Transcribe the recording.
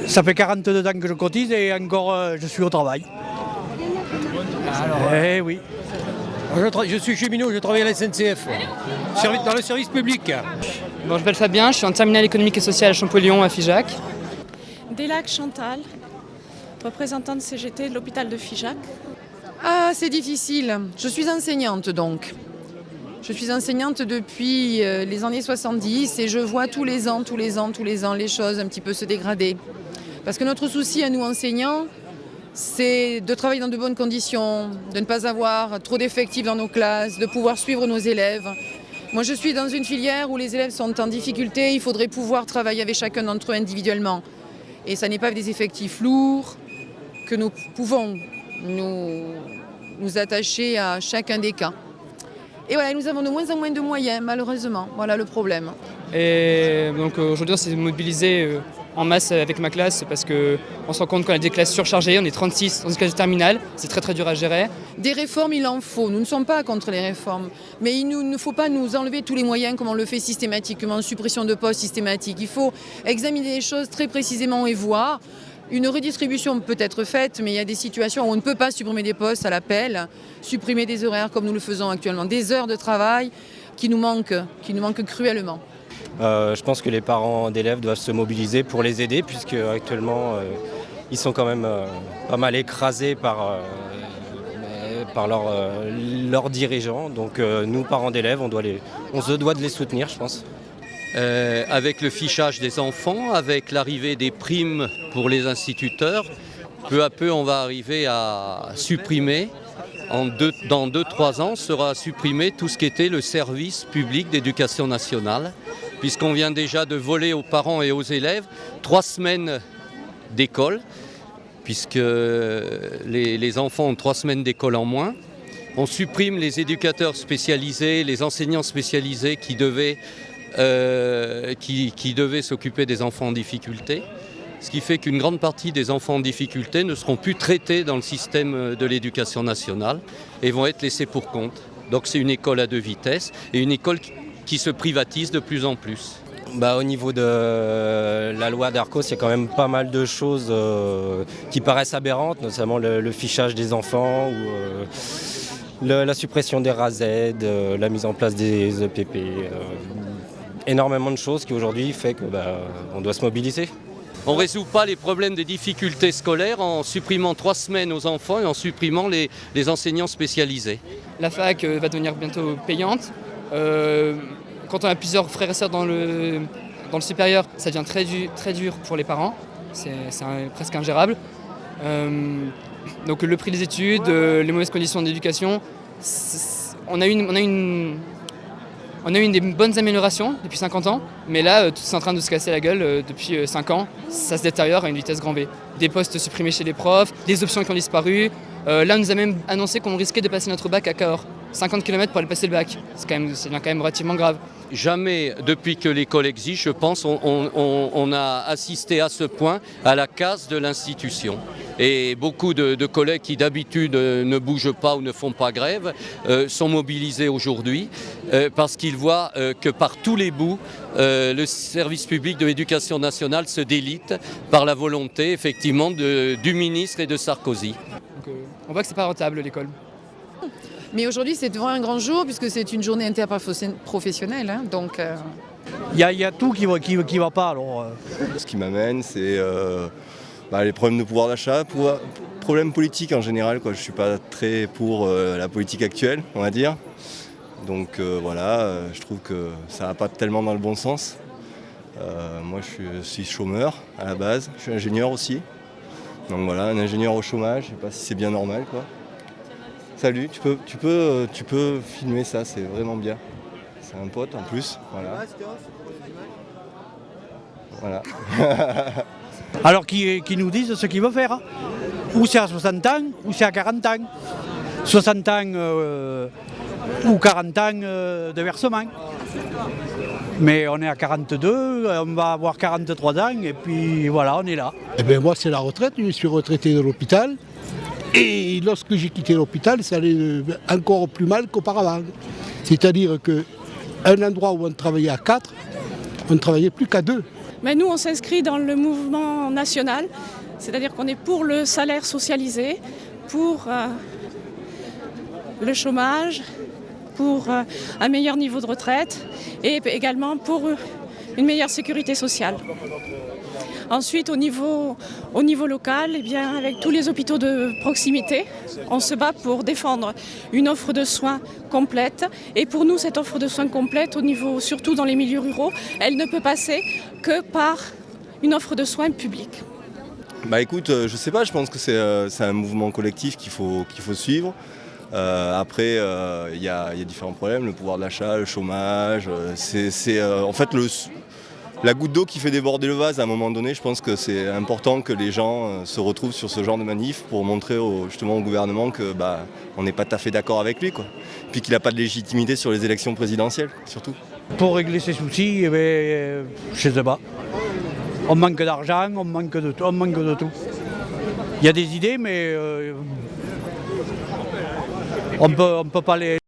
Ça fait 42 ans que je cotise et encore je suis au travail. Eh oui. Je suis cheminot, je travaille à la SNCF, dans le service public. Bon, je m'appelle Fabien, je suis en terminale économique et sociale à Champollion à Figeac. Delac Chantal, représentante CGT de l'hôpital de Figeac. Ah, c'est difficile. Je suis enseignante donc. Je suis enseignante depuis les années 70 et je vois tous les ans les choses un petit peu se dégrader. Parce que notre souci à nous enseignants, c'est de travailler dans de bonnes conditions, de ne pas avoir trop d'effectifs dans nos classes, de pouvoir suivre nos élèves. Moi, je suis dans une filière où les élèves sont en difficulté, il faudrait pouvoir travailler avec chacun d'entre eux individuellement. Et ça n'est pas avec des effectifs lourds que nous pouvons nous attacher à chacun des cas. Et voilà, nous avons de moins en moins de moyens, malheureusement. Voilà le problème. Et donc aujourd'hui, on s'est mobilisé en masse avec ma classe parce qu'on se rend compte qu'on a des classes surchargées, on est 36 dans une classe de terminale, c'est très dur à gérer. Des réformes, il en faut. Nous ne sommes pas contre les réformes. Mais il ne faut pas nous enlever tous les moyens comme on le fait systématiquement, suppression de postes systématique. Il faut examiner les choses très précisément et voir. Une redistribution peut être faite, mais il y a des situations où on ne peut pas supprimer des postes à l'appel, supprimer des horaires comme nous le faisons actuellement, des heures de travail qui nous manquent cruellement. Je pense que les parents d'élèves doivent se mobiliser pour les aider, puisque actuellement ils sont quand même pas mal écrasés par leurs dirigeants. Donc nous, parents d'élèves, on se doit de les soutenir, je pense. Avec le fichage des enfants, avec l'arrivée des primes pour les instituteurs, peu à peu on va arriver à supprimer, dans 2-3 ans sera supprimé tout ce qui était le service public d'éducation nationale, puisqu'on vient déjà de voler aux parents et aux élèves 3 semaines d'école, puisque les enfants ont 3 semaines d'école en moins. On supprime les éducateurs spécialisés, les enseignants spécialisés qui devaient s'occuper des enfants en difficulté, ce qui fait qu'une grande partie des enfants en difficulté ne seront plus traités dans le système de l'éducation nationale et vont être laissés pour compte. Donc c'est une école à 2 vitesses et une école qui se privatise de plus en plus. Au niveau de la loi d'Arcos, il y a quand même pas mal de choses qui paraissent aberrantes, notamment le fichage des enfants ou la suppression des RAZ, la mise en place des EPP. Énormément de choses qui aujourd'hui fait qu'on doit se mobiliser. On ne résout pas les problèmes des difficultés scolaires en supprimant 3 semaines aux enfants et en supprimant les enseignants spécialisés. La fac va devenir bientôt payante. Quand on a plusieurs frères et sœurs dans le supérieur, ça devient très dur pour les parents. C'est presque ingérable. Donc le prix des études, les mauvaises conditions d'éducation, on a eu des bonnes améliorations depuis 50 ans, mais là, tout est en train de se casser la gueule depuis 5 ans. Ça se détériore à une vitesse grand V. Des postes supprimés chez les profs, des options qui ont disparu. Là, on nous a même annoncé qu'on risquait de passer notre bac à Cahors. 50 km pour aller passer le bac. C'est quand même relativement grave. Jamais, depuis que l'école existe, je pense, on a assisté à ce point à la casse de l'institution. Et beaucoup de collègues qui d'habitude ne bougent pas ou ne font pas grève sont mobilisés aujourd'hui parce qu'ils voient que par tous les bouts, le service public de l'éducation nationale se délite par la volonté effectivement du ministre et de Sarkozy. Donc, on voit que c'est pas rentable l'école. Mais aujourd'hui, c'est vraiment un grand jour puisque c'est une journée interprofessionnelle. Donc, Il y a tout qui va pas alors. Ce qui m'amène, c'est les problèmes de pouvoir d'achat, problèmes politiques en général. Je ne suis pas très pour la politique actuelle, on va dire. Donc je trouve que ça ne va pas tellement dans le bon sens. Moi, je suis chômeur à la base, je suis ingénieur aussi. Donc voilà, un ingénieur au chômage, je ne sais pas si c'est bien normal, quoi. Salut, tu peux filmer ça, c'est vraiment bien. C'est un pote en plus, voilà. Alors qui nous disent ce qu'il veut faire. Hein. Ou c'est à 60 ans, ou c'est à 40 ans. 60 ans ou 40 ans de versement. Mais on est à 42, on va avoir 43 ans et puis voilà, on est là. Eh bien moi c'est la retraite, je suis retraité de l'hôpital. Et lorsque j'ai quitté l'hôpital, ça allait encore plus mal qu'auparavant. C'est-à-dire qu'un endroit où on travaillait à 4, on ne travaillait plus qu'à 2. Mais nous, on s'inscrit dans le mouvement national, c'est-à-dire qu'on est pour le salaire socialisé, pour le chômage, pour un meilleur niveau de retraite et également pour une meilleure sécurité sociale. Ensuite, au niveau local, eh bien, avec tous les hôpitaux de proximité, on se bat pour défendre une offre de soins complète. Et pour nous, cette offre de soins complète, surtout dans les milieux ruraux, elle ne peut passer que par une offre de soins publique. Bah écoute, je sais pas, je pense que c'est un mouvement collectif qu'il faut suivre. Après, il y a différents problèmes, le pouvoir d'achat, le chômage. En fait la goutte d'eau qui fait déborder le vase à un moment donné. Je pense que c'est important que les gens se retrouvent sur ce genre de manif pour montrer justement au gouvernement que on n'est pas tout à fait d'accord avec lui, quoi. Puis qu'il n'a pas de légitimité sur les élections présidentielles, surtout. Pour régler ces soucis, je ne sais pas. On manque d'argent, on manque de tout. Il y a des idées, mais on peut pas les